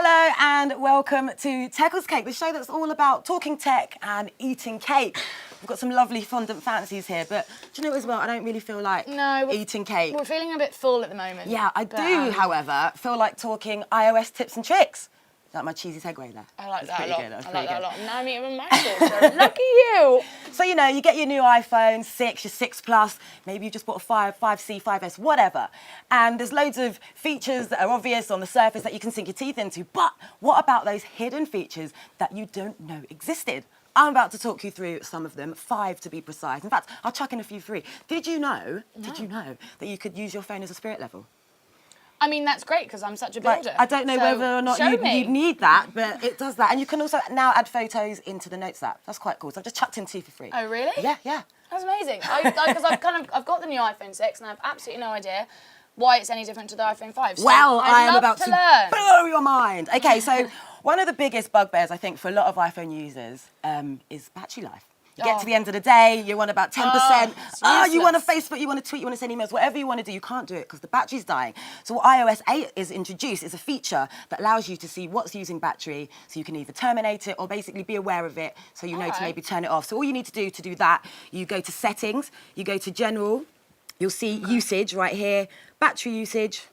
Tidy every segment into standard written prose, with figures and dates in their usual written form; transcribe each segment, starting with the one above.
Hello and welcome to Teckle's Cake, the show that's all about talking tech and eating cake. We've got some lovely fondant fancies here, but do you know as well, I don't really feel like eating cake. We're feeling a bit full at the moment. Yeah, I do, however, feel like talking iOS tips and tricks. Is that my cheesy segue there? I like that a lot. That's I pretty like that good. a lot. Now I'm eating a mouthful, so lucky you. So, you know, you get your new iPhone 6, your 6 Plus, maybe you just bought a 5, 5C, 5S, whatever. And there's loads of features that are obvious on the surface that you can sink your teeth into. But what about those hidden features that you don't know existed? I'm about to talk you through some of them, 5 to be precise. In fact, I'll chuck in a few free. Did you know that you could use your phone as a spirit level? I mean, that's great because I'm such a builder. I don't know whether or not you'd need that, but it does that. And you can also now add photos into the Notes app. That's quite cool. So I've just chucked in 2 for free. Oh, really? Yeah, yeah. That's amazing. Because I've got the new iPhone 6 and I have absolutely no idea why it's any different to the iPhone 5. So Well, I am about to learn. blow your mind. Okay, so one of the biggest bugbears, I think, for a lot of iPhone users is battery life. You get to the end of the day, you want about 10%. You want to Facebook, you want to tweet, you want to send emails, whatever you want to do, you can't do it because the battery's dying. So what iOS 8 is introduced is a feature that allows you to see what's using battery, so you can either terminate it or basically be aware of it, so you know to maybe turn it off. So all you need to do that, you go to settings, you go to general, you'll see usage right here, battery usage,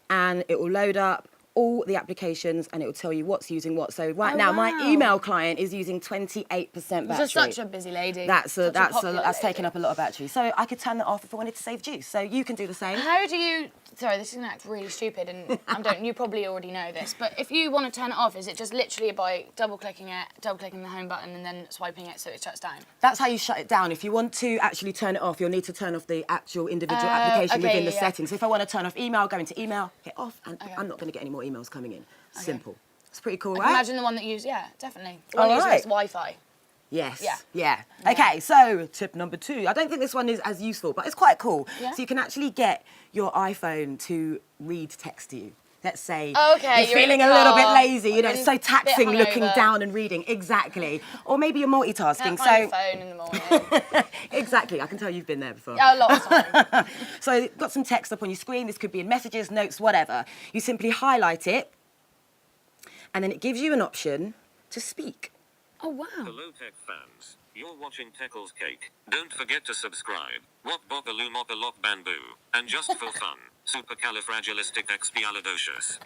and it will load up all the applications and it will tell you what's using what. So right now, my email client is using 28% battery. You're such a busy lady. That's taking up a lot of battery. So I could turn that off if I wanted to save juice. So you can do the same. How do you... Sorry, this is going to act really stupid and you probably already know this, but if you want to turn it off, is it just literally by double-clicking the home button and then swiping it so it shuts down? That's how you shut it down. If you want to actually turn it off, you'll need to turn off the actual individual application within the settings. So if I want to turn off email, go into email, hit off, and I'm not going to get any more emails coming in. Simple. It's pretty cool, right? I can imagine the one that you use, definitely. The one that uses Wi-Fi. Yes. Yeah. Okay, so tip number 2. I don't think this one is as useful, but it's quite cool. Yeah? So you can actually get your iPhone to read text to you. Let's say you're feeling a little bit lazy, you know, it's so taxing looking down and reading. Exactly. Or maybe you're multitasking. Can't find the phone in the morning. Exactly. I can tell you've been there before. Yeah, a lot of time. So you've got some text up on your screen. This could be in messages, notes, whatever. You simply highlight it, and then it gives you an option to speak. Oh, wow. Hello, tech fans. You're watching Teckle's Cake. Don't forget to subscribe. What bogaloo mop a lot bamboo. And just for fun, supercalifragilisticexpialidocious.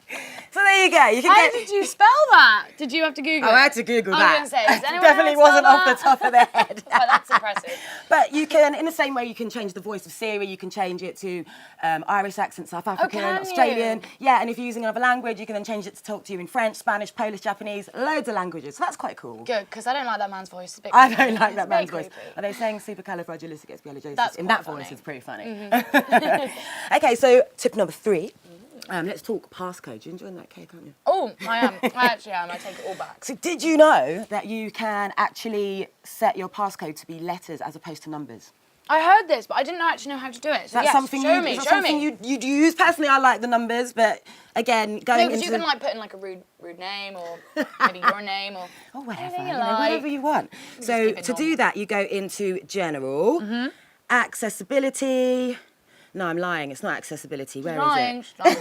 So there you go. You can How did you spell that? Did you have to Google it? I had to Google that. I was going to say, does anyone definitely wasn't off the top of their head. Well, that's impressive. But you can, in the same way, you can change the voice of Siri. You can change it to Irish accent, South African, Australian. Yeah, and if you're using another language, you can then change it to talk to you in French, Spanish, Polish, Japanese, loads of languages. So that's quite cool. Good, because I don't like that man's voice. It's a bit I don't like that man's voice. Are they saying supercalifragilisticexpialidocious? In that voice, it's pretty funny. Okay, so tip number 3. Let's talk passcode. You're enjoying that cake, aren't you? Oh, I am. I actually am. I take it all back. So did you know that you can actually set your passcode to be letters as opposed to numbers? I heard this, but I didn't actually know how to do it. So that's something show me. you'd use. Personally, I like the numbers, but again, going into... you can like put in like a rude name or maybe your name or whatever you want. So to do that, you go into General, Accessibility... No, I'm lying. It's not accessibility. Where is it?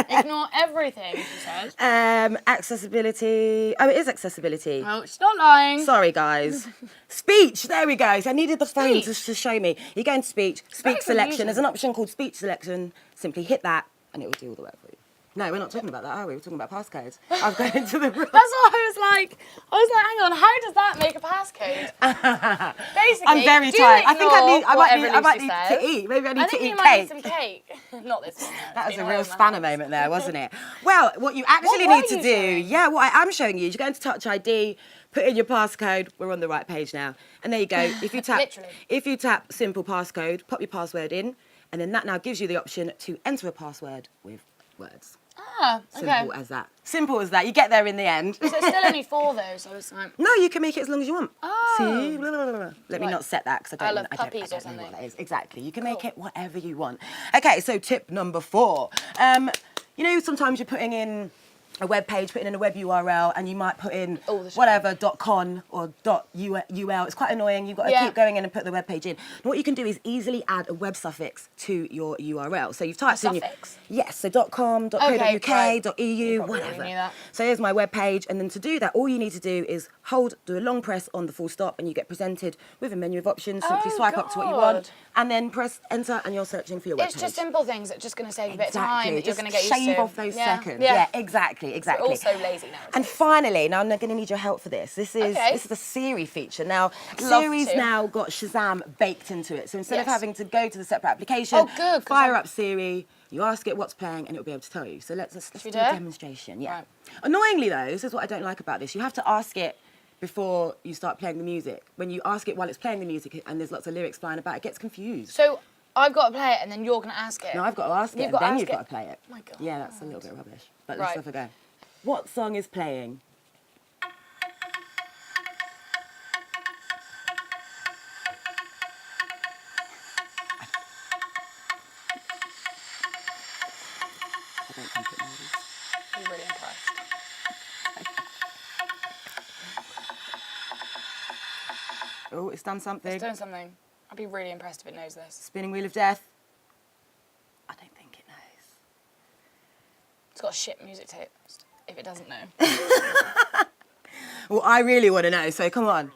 Ignore everything, she says. Accessibility. Oh, it is accessibility. No, it's not lying. Sorry, guys. Speech. There we go. So I needed the phone to show me. You go into speech selection. There's an option called speech selection. Simply hit that, and it will do all the work for you. No, we're not talking about that, are we? We're talking about passcodes. I've gone into the room. That's what I was like, hang on, how does that make a passcode? Basically, I'm very tired. I think I might need to eat. Maybe I need to eat cake. I need some cake. Not this one. That was a real spanner moment there, wasn't it? Well, what you actually need to do, what I am showing you is you go into Touch ID, put in your passcode. We're on the right page now. And there you go. If you tap simple passcode, pop your password in, and then that now gives you the option to enter a password with words. Ah, okay. Simple as that. Simple as that. You get there in the end. So it's still only 4 though, so it's like... No, you can make it as long as you want. Oh. See? Blah, blah, blah, blah. Let me not set that because I don't puppies or something. Know what that is. Exactly. You can make it whatever you want. Okay, so tip number 4. You know, sometimes you're putting in a web page, putting in a web URL, and you might put in All the time. whatever .con or .ul. It's quite annoying. You've got to keep going in and put the web page in. And what you can do is easily add a web suffix to your URL. So you've typed in suffix? yes, so .com, .co.uk, right. .eu, You probably whatever. already knew that. So here's my web page, and then to do that, all you need to do is do a long press on the full stop, and you get presented with a menu of options. Simply swipe up to what you want, God. and then press enter, and you're searching for your web It's page. just simple things that are just going to save a bit of time that you're Just going to get used to. shave off those seconds. Yeah. Yeah, exactly. We're all so lazy nowadays. And finally, now I'm going to need your help for this. This is a Siri feature. Now, Love Siri's to. now got Shazam baked into it. So instead of Yes. having to go to the separate application, Oh, good, 'cause fire I'm- up Siri, you ask it what's playing, and it'll be able to tell you. So let's do we a do it? demonstration. Yeah. Right. Annoyingly, though, this is what I don't like about this. You have to ask it before you start playing the music. When you ask it while it's playing the music and there's lots of lyrics flying about, it gets confused. So I've got to play it and then you're going to ask it. No, I've got to ask it, You've and got to then ask you've it. got to play it. Oh my God. Yeah, that's a little bit rubbish. But Right. let's have a go. What song is playing? I don't think it knows. I'm really impressed. Oh, it's done something. It's doing something. I'd be really impressed if it knows this. Spinning Wheel of Death. I don't think it knows. It's got a shit music tape, if it doesn't know. Well, I really want to know, so come on.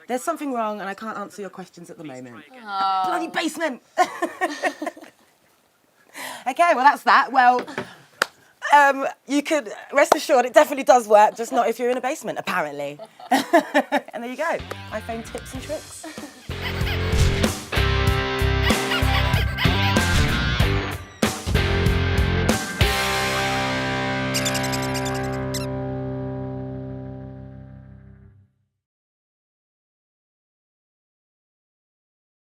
There's something wrong, and I can't answer your questions at the moment. Bloody basement! Okay, well, that's that. Well, you could rest assured it definitely does work, just not if you're in a basement, apparently. And there you go. iPhone tips and tricks.